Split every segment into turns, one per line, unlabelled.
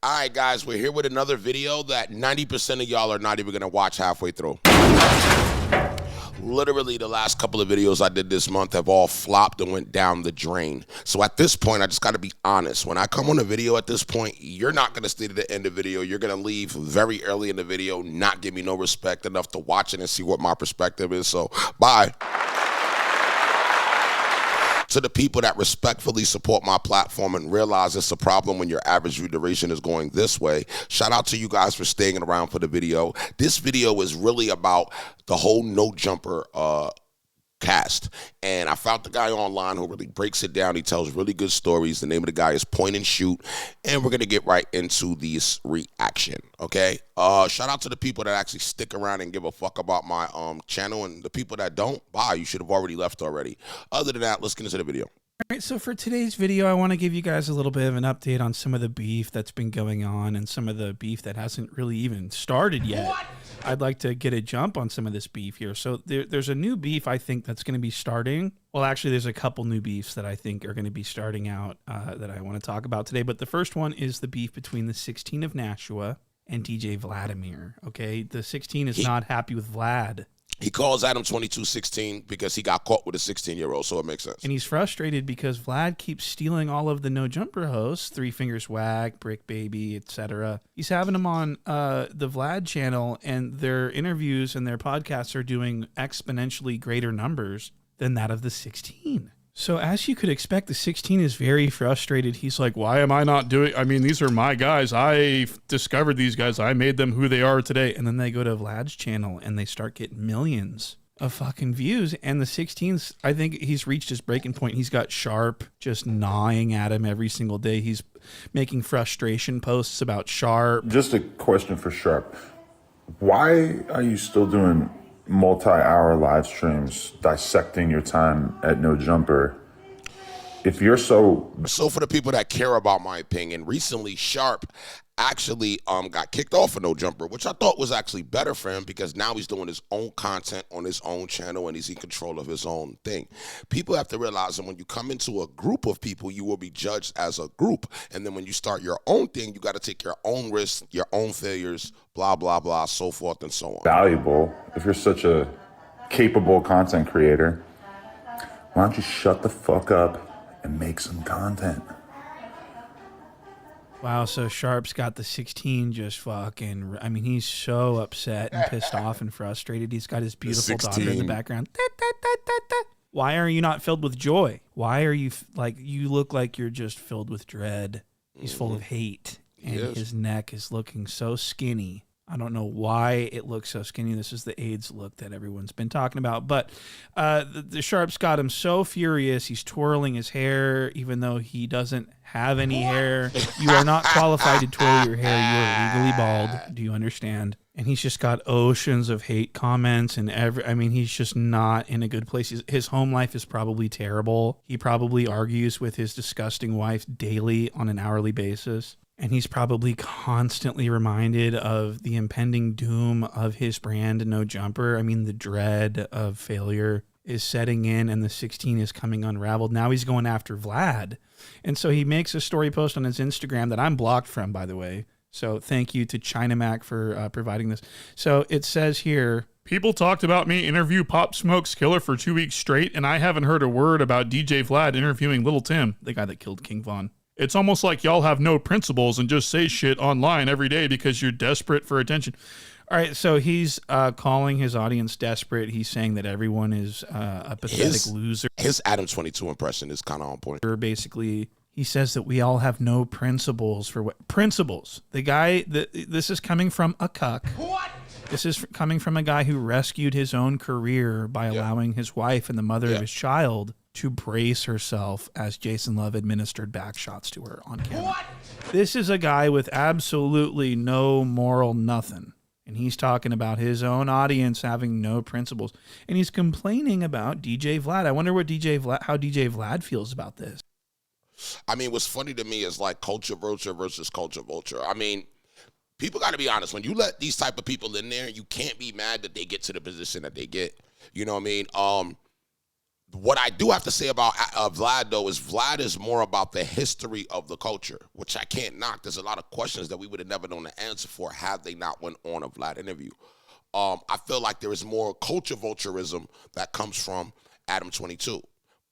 All right, guys, we're here with another video that 90% of y'all are not even going to watch halfway through. Literally, the last couple of videos I did this month have all flopped and went down the drain. So at this point, I just got to be honest. When I come on a video at this point, you're not going to stay to the end of the video. You're going to leave very early in the video, not give me no respect enough to watch it and see what my perspective is. So, bye. To the people that respectfully support my platform and realize it's a problem when your average view duration is going this way, shout out to you guys for staying around for the video. This video is really about the whole no jumper cast, and I found the guy online who really breaks it down. He tells really good stories. The name of the guy is Point and Shoot, and we're gonna get right into this reaction. Okay, shout out to the people that actually stick around and give a fuck about my channel, and the people that don't, bye, you should have already left already. Other than that, let's get into the video.
All right, so for today's video, I want to give you guys a little bit of an update on some of the beef that's been going on and some of the beef that hasn't really even started yet. What? I'd like to get a jump on some of this beef here. So there's a new beef I think that's going to be starting. Well, actually, there's a couple new beefs that I think are going to be starting out that I want to talk about today. But the first one is the beef between the 16 of Nashua and DJ Vladimir. Okay, the 16 is not happy with Vlad.
He calls Adam 2216 because he got caught with a 16-year-old, so it makes sense.
And he's frustrated because Vlad keeps stealing all of the No Jumper hosts, Three Fingers Whack, Bricc Baby, etc. He's having them on the Vlad channel, and their interviews and their podcasts are doing exponentially greater numbers than that of the 16. So as you could expect, the 16 is very frustrated. He's like, why am I not doing? I mean, these are my guys. I discovered these guys. I made them who they are today. And then they go to Vlad's channel and they start getting millions of fucking views. And the 16's, I think he's reached his breaking point. He's got Sharp just gnawing at him every single day. He's making frustration posts about Sharp.
Just a question for Sharp. Why are you still doing multi-hour live streams dissecting your time at No Jumper if you're so
for the people that care about my opinion, recently Sharp actually got kicked off of No Jumper, which I thought was actually better for him because now he's doing his own content on his own channel and he's in control of his own thing. People have to realize that when you come into a group of people, you will be judged as a group, and then when you start your own thing, you got to take your own risks, your own failures, blah blah blah, so forth and so on.
Valuable. If you're such a capable content creator, why don't you shut the fuck up and make some content?
Wow, so Sharp's got the 16 just fucking, I mean, he's so upset and pissed off and frustrated. He's got his beautiful daughter in the background. Da, da, da, da, da. Why are you not filled with joy? Why are you, like, you look like you're just filled with dread. He's full of hate, and his neck is looking so skinny. I don't know why it looks so skinny. This is the AIDS look that everyone's been talking about. But the Sharp's got him so furious. He's twirling his hair, even though he doesn't have any hair. You are not qualified to twirl your hair. You are legally bald. Do you understand? And he's just got oceans of hate comments and I mean, he's just not in a good place. His home life is probably terrible. He probably argues with his disgusting wife daily on an hourly basis. And he's probably constantly reminded of the impending doom of his brand, No Jumper. I mean, the dread of failure is setting in and the 16 is coming unraveled. Now he's going after Vlad. And so he makes a story post on his Instagram that I'm blocked from, by the way. So thank you to China for providing this. So it says here, people talked about me interview Pop Smoke's killer for 2 weeks straight, and I haven't heard a word about DJ Vlad interviewing Little Tim, the guy that killed King Von. It's almost like y'all have no principles and just say shit online every day because you're desperate for attention. All right, so he's calling his audience desperate. He's saying that everyone is a pathetic loser.
His Adam 22 impression is kind of on point.
Basically, he says that we all have no principles for what principles. The guy this is coming from a cuck. What? This is coming from a guy who rescued his own career by allowing his wife and the mother of his child to brace herself as Jason Love administered back shots to her on camera. What? This is a guy with absolutely no moral nothing. And he's talking about his own audience having no principles. And he's complaining about DJ Vlad. I wonder what how DJ Vlad feels about this.
I mean, what's funny to me is like culture vulture versus culture vulture. I mean, people got to be honest. When you let these type of people in there, you can't be mad that they get to the position that they get. You know what I mean? What I do have to say about Vlad, though, is Vlad is more about the history of the culture, which I can't knock. There's a lot of questions that we would have never known the answer for had they not went on a Vlad interview. I feel like there is more culture vulturism that comes from Adam 22.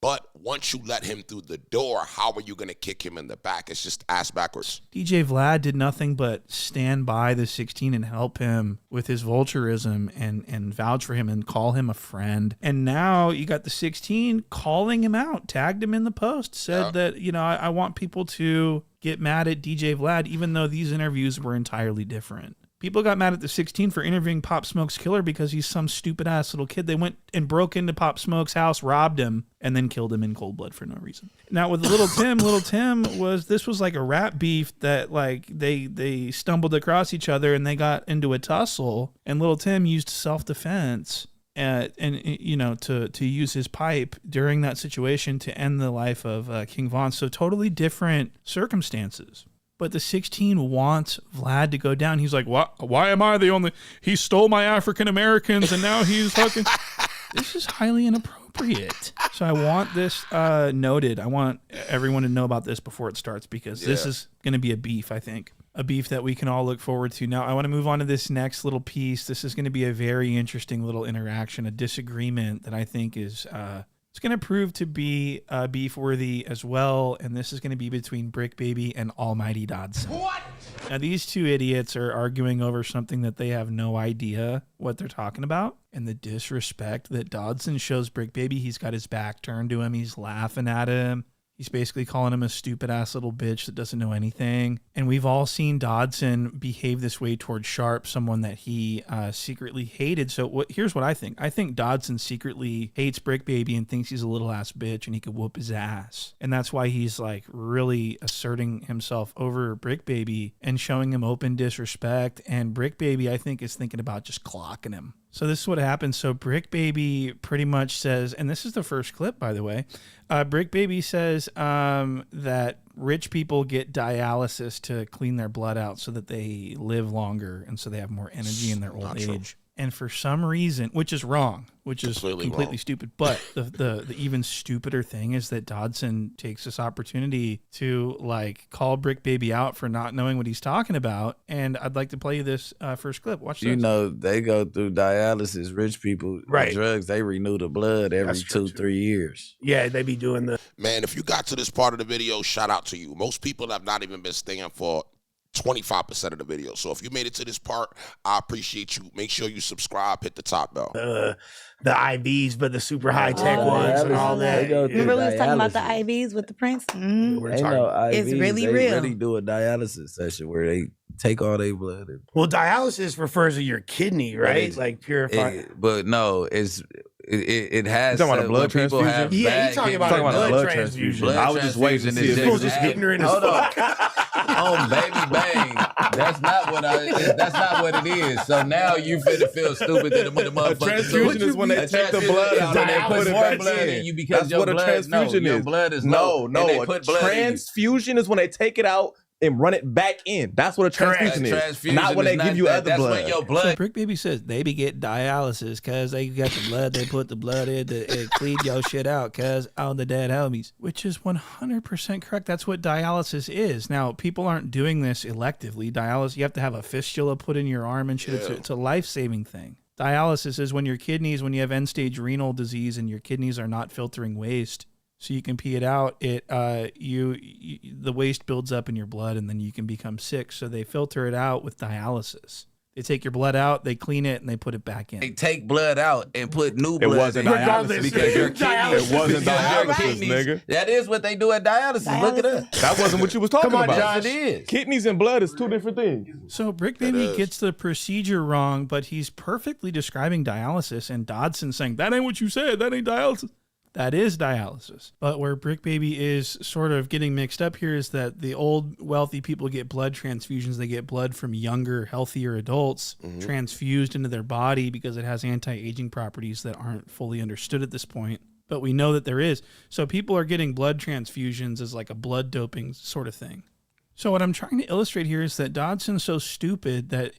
But once you let him through the door, how are you going to kick him in the back? It's just ass backwards.
DJ Vlad did nothing but stand by the 16 and help him with his vulturism and vouch for him and call him a friend. And now you got the 16 calling him out, tagged him in the post, said that, you know, I want people to get mad at DJ Vlad, even though these interviews were entirely different. People got mad at the 16 for interviewing Pop Smoke's killer because he's some stupid ass little kid. They went and broke into Pop Smoke's house, robbed him, and then killed him in cold blood for no reason. Now with Little Tim was like a rap beef that like they stumbled across each other and they got into a tussle, and Little Tim used self-defense and you know to use his pipe during that situation to end the life of King Von. So totally different circumstances. But the 16 wants Vlad to go down. He's like, why am I the only... He stole my African Americans and now he's fucking... This is highly inappropriate. So I want this noted. I want everyone to know about this before it starts because this is going to be a beef, I think. A beef that we can all look forward to. Now, I want to move on to this next little piece. This is going to be a very interesting little interaction, a disagreement that I think is... It's going to prove to be beef-worthy as well, and this is going to be between Bricc Baby and Almighty Dodson. What? Now, these two idiots are arguing over something that they have no idea what they're talking about, and the disrespect that Dodson shows Bricc Baby. He's got his back turned to him. He's laughing at him. He's basically calling him a stupid-ass little bitch that doesn't know anything. And we've all seen Dodson behave this way towards Sharp, someone that he secretly hated. So here's what I think. I think Dodson secretly hates Bricc Baby and thinks he's a little-ass bitch and he could whoop his ass. And that's why he's like really asserting himself over Bricc Baby and showing him open disrespect. And Bricc Baby, I think, is thinking about just clocking him. So this is what happens. So Bricc Baby pretty much says, and this is the first clip, by the way. Bricc Baby says that rich people get dialysis to clean their blood out so that they live longer and so they have more energy in their old age. And for some reason, which is wrong, which is completely stupid, but the even stupider thing is that Dodson takes this opportunity to like call Bricc Baby out for not knowing what he's talking about. And I'd like to play you this first clip. Watch this.
You know, they go through dialysis. Rich people,
right?
Drugs, they renew the blood every 2-3 years.
Yeah, they be doing the...
Man, if you got to this part of the video, shout out to you. Most people have not even been staying for 25% of the video. So if you made it to this part, I appreciate you. Make sure you subscribe, hit the top bell.
The IVs, but the super high tech ones and all that.
Remember we was talking about the IVs with the Prince?
Mm-hmm. It's
really
they
real.
Really do a dialysis session where they take all their blood.
Well, dialysis refers to your kidney, right? Like purify.
But no, it has.
You talking about a blood transfusion?
Yeah, he's talking about a blood transfusion.
I was just waiting to see if
he was just ignorant as fuck.
Oh, baby bang. That's not what it is. So now you finna feel stupid that the motherfucker.
A transfusion is when they take the blood out and they put it back in.
You because
That's what a transfusion is.
Your blood is low.
No. A transfusion is when they take it out and run it back in. That's what a transfusion is. Not when they give you other blood.
When your blood.
So Bricc Baby says they be getting dialysis because they got the blood. They put the blood in to clean your shit out because all the dead homies, which is 100% correct. That's what dialysis is. Now, people aren't doing this electively. Dialysis, you have to have a fistula put in your arm and shit. Yeah. It's a life-saving thing. Dialysis is when your kidneys, when you have end-stage renal disease and your kidneys are not filtering waste, so you can pee it out. The waste builds up in your blood, and then you can become sick. So they filter it out with dialysis. They take your blood out, they clean it, and they put it back in.
They take blood out and put new blood.
It wasn't dialysis
because your kidneys.
It wasn't dialysis, nigga.
That is what they do at dialysis. Look at that.
That wasn't what you was talking about.
Josh. It is.
Kidneys and blood is two different things.
So Bricc Baby gets the procedure wrong, but he's perfectly describing dialysis, and Dodson saying, that ain't what you said, that ain't dialysis. That is dialysis. But where Bricc Baby is sort of getting mixed up here is that the old wealthy people get blood transfusions. They get blood from younger, healthier adults transfused into their body because it has anti-aging properties that aren't fully understood at this point. But we know that there is. So people are getting blood transfusions as like a blood doping sort of thing. So what I'm trying to illustrate here is that Dodson's so stupid that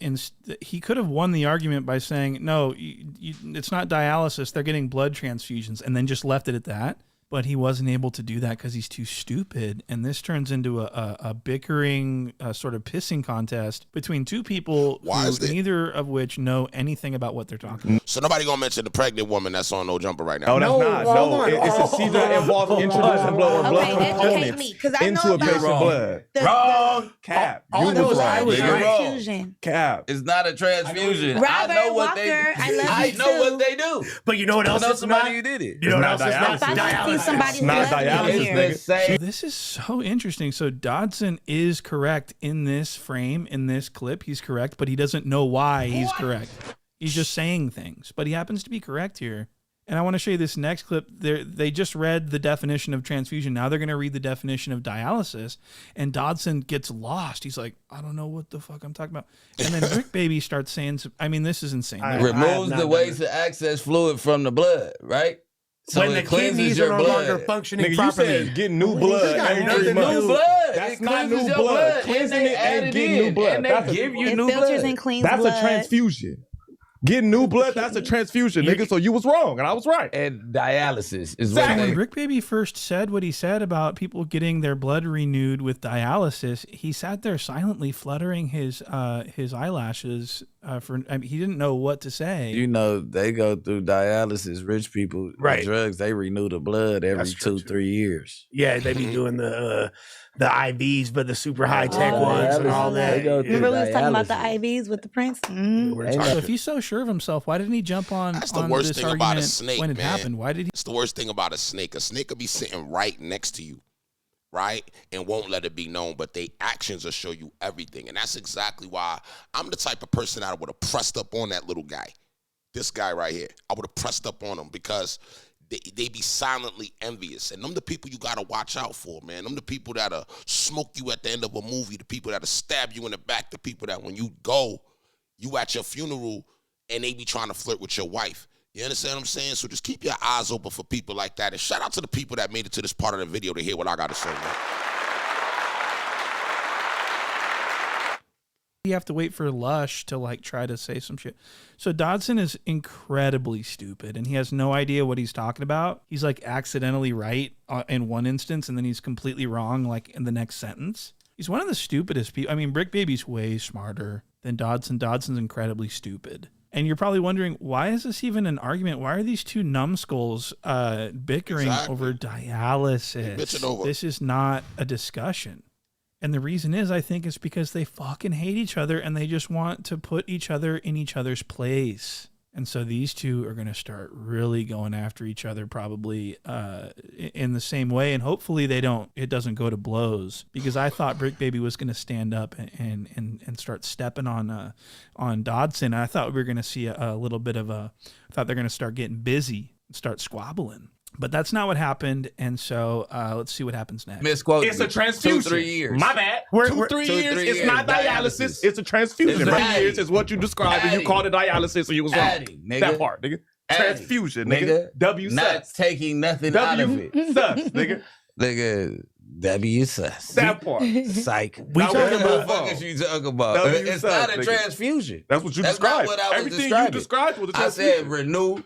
he could have won the argument by saying, no, it's not dialysis, they're getting blood transfusions, and then just left it at that. But he wasn't able to do that because he's too stupid. And this turns into a bickering, sort of pissing contest between two people neither of which know anything about what they're talking about.
So nobody gonna mention the pregnant woman that's on No Jumper right now.
No, that's not. No, it's a seizure that involves introducing blood or blood components into a patient's blood.
Wrong.
Cap.
All
You
those
was
I
wrong.
was
nigga.
transfusion.
Cap.
It's not a transfusion.
Robert
I know what they do.
Walker, I love
I
you
know
too.
what they do.
But you know what
I
else
know
it's
somebody
not?
who did it.
You know what else it's not?
If I want to see somebody's
not
blood
dialysis,
here.
nigga.
So this is so interesting. So Dodson is correct in this frame, in this clip. He's correct, but he doesn't know why he's correct. He's just saying things, but he happens to be correct here. And I want to show you this next clip. They just read the definition of transfusion. Now they're going to read the definition of dialysis. And Dodson gets lost. He's like, I don't know what the fuck I'm talking about. And then Bricc Baby starts saying, I mean, this is insane.
Removes the ways to access fluid from the blood, right? So
when
it
the
cleanses
kidneys
your
are no
blood.
longer functioning
Nigga,
properly.
you said get new blood every
That's
3 months.
new blood.
That's
It
not
cleanses
new
your
blood. Cleansing
and
it ain't getting new blood.
And
That's
they
a-
give you
It
new
filters
blood.
and cleans
That's
blood.
a transfusion. Getting new blood, that's a transfusion, nigga. So you was wrong and I was right.
And dialysis is
When
what they...
Bricc Baby first said what he said about people getting their blood renewed with dialysis, he sat there silently fluttering his eyelashes. He didn't know what to say.
You know, they go through dialysis. Rich people,
Right.
drugs, they renew the blood every
That's true,
2-3 years.
Yeah, they be doing the IVs, but the super high tech ones and all that.
Remember we was talking about the IVs with the Prince?
So if he's so sure of himself, why didn't he jump on?
That's the
on
worst
this
thing about a
argument
snake,
when it
man.
happened? Why did he?
It's the worst thing about a snake. A snake could be sitting right next to you, right? And won't let it be known, but their actions will show you everything. And that's exactly why I'm the type of person that would have pressed up on that little guy. This guy right here. I would have pressed up on him because they be silently envious. And them the people you got to watch out for, man. Them the people that'll smoke you at the end of a movie, the people that'll stab you in the back, the people that when you go, you at your funeral and they be trying to flirt with your wife. You understand what I'm saying? So just keep your eyes open for people like that. And shout out to the people that made it to this part of the video to hear what I got to say, man.
You have to wait for Lush to like try to say some shit. So Dodson is incredibly stupid and he has no idea what he's talking about. He's like accidentally right in one instance and then he's completely wrong like in the next sentence. He's one of the stupidest people. I mean, Bricc Baby's way smarter than Dodson. Dodson's incredibly stupid. And you're probably wondering, why is this even an argument? Why are these two numbskulls bickering over dialysis?
Over.
This is not a discussion. And the reason is, I think, it's because they fucking hate each other and they just want to put each other in each other's place. And so these two are going to start really going after each other probably in the same way. And hopefully it doesn't go to blows, because I thought Bricc Baby was going to stand up and start stepping on Dodson. I thought we were going to see a little bit of I thought they're going to start getting busy and start squabbling. But that's not what happened, and so let's see what happens next.
Misquote.
It's a transfusion.
2-3 years.
My bad. 2-3 years. It's
years.
not dialysis. It's a transfusion. 3 years is what you described, and you called it dialysis, and you was wrong.
Nigga.
That part, nigga. Transfusion, nigga. W
Not
sus.
taking nothing out of it.
Sus, nigga.
Nigga, W sus.
That part.
Psych.
We
Now,
talking
what
about
What the fuck is you talking about?
W
It's
sus,
not a
nigga.
transfusion.
That's what you
That's
described.
not what I was
Everything
describing.
you described was a
I
transfusion.
said renew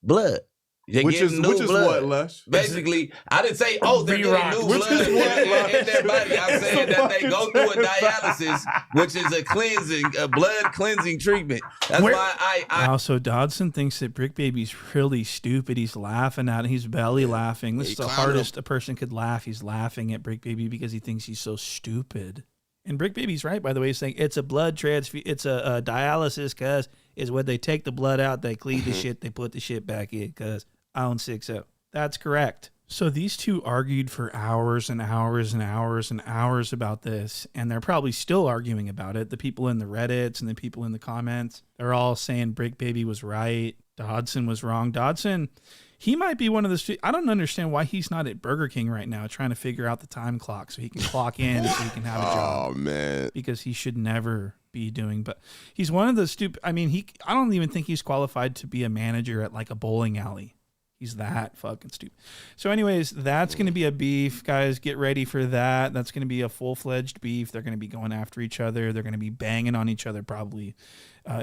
blood. You're
Which
getting
is
new blood.
what, Lush?
Basically, I didn't say, they're
Rerock.
getting new
Which
blood
is
in
what, Lush?
their body. I'm saying that they go through a dialysis, which is a blood cleansing treatment. That's why I
Also, Dodson thinks that Bricc Baby's really stupid. He's laughing at it. He's belly laughing. This is the hardest a person could laugh. He's laughing at Bricc Baby because he thinks he's so stupid. And Bricc Baby's right, by the way. He's saying it's a blood transfusion. It's a dialysis, cuz is when they take the blood out, they clean the shit, they put the shit back in, cuz I own 6-0. That's correct. So these two argued for hours and hours and hours and hours about this, and they're probably still arguing about it. The people in the Reddits and the people in the comments, they're all saying Bricc Baby was right, Dodson was wrong. Dodson, he might be one of the... I don't understand why he's not at Burger King right now trying to figure out the time clock so he can clock in so he can have a job.
Oh, man.
Because he should never be doing... But he's one of the stupid... I mean, I don't even think he's qualified to be a manager at like a bowling alley. He's that fucking stupid. So anyways, that's going to be a beef. Guys, get ready for that. That's going to be a full-fledged beef. They're going to be going after each other. They're going to be banging on each other probably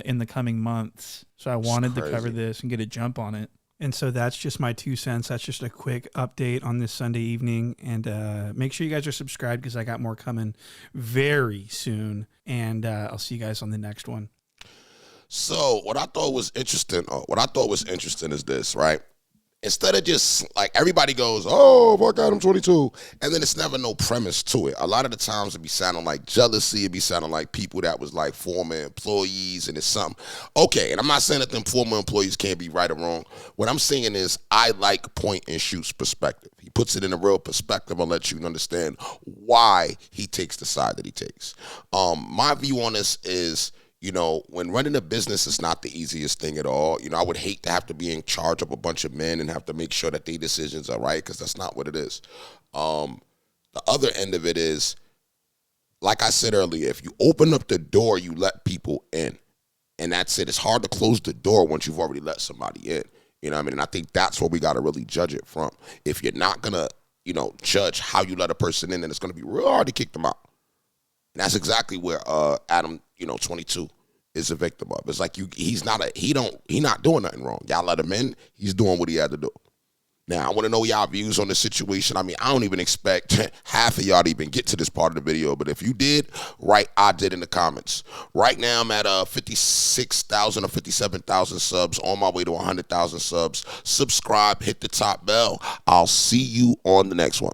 in the coming months. So I wanted to cover this and get a jump on it. And so that's just my 2 cents. That's just a quick update on this Sunday evening. And make sure you guys are subscribed because I got more coming very soon. And I'll see you guys on the next one.
So what I thought was interesting is this, right? Instead of just like everybody goes, oh, fuck Adam 22, and then it's never no premise to it. A lot of the times it be sounding like jealousy, it be sounding like people that was like former employees, and it's something. Okay, and I'm not saying that them former employees can't be right or wrong. What I'm saying is I like Point and Shoot's perspective. He puts it in a real perspective and lets you understand why he takes the side that he takes. My view on this is, you know, when running a business is not the easiest thing at all. You know, I would hate to have to be in charge of a bunch of men and have to make sure that their decisions are right, because that's not what it is. The other end of it is, like I said earlier, if you open up the door, you let people in. And that's it. It's hard to close the door once you've already let somebody in. You know what I mean? And I think that's where we got to really judge it from. If you're not going to, you know, judge how you let a person in, then it's going to be real hard to kick them out. And that's exactly where Adam, 22 is a victim of. It's like he's not doing nothing wrong. Y'all let him in, he's doing what he had to do. Now, I want to know y'all views on the situation. I mean, I don't even expect half of y'all to even get to this part of the video, but if you did, write I did in the comments. Right now, I'm at 56,000 or 57,000 subs, on my way to 100,000 subs. Subscribe, hit the top bell. I'll see you on the next one.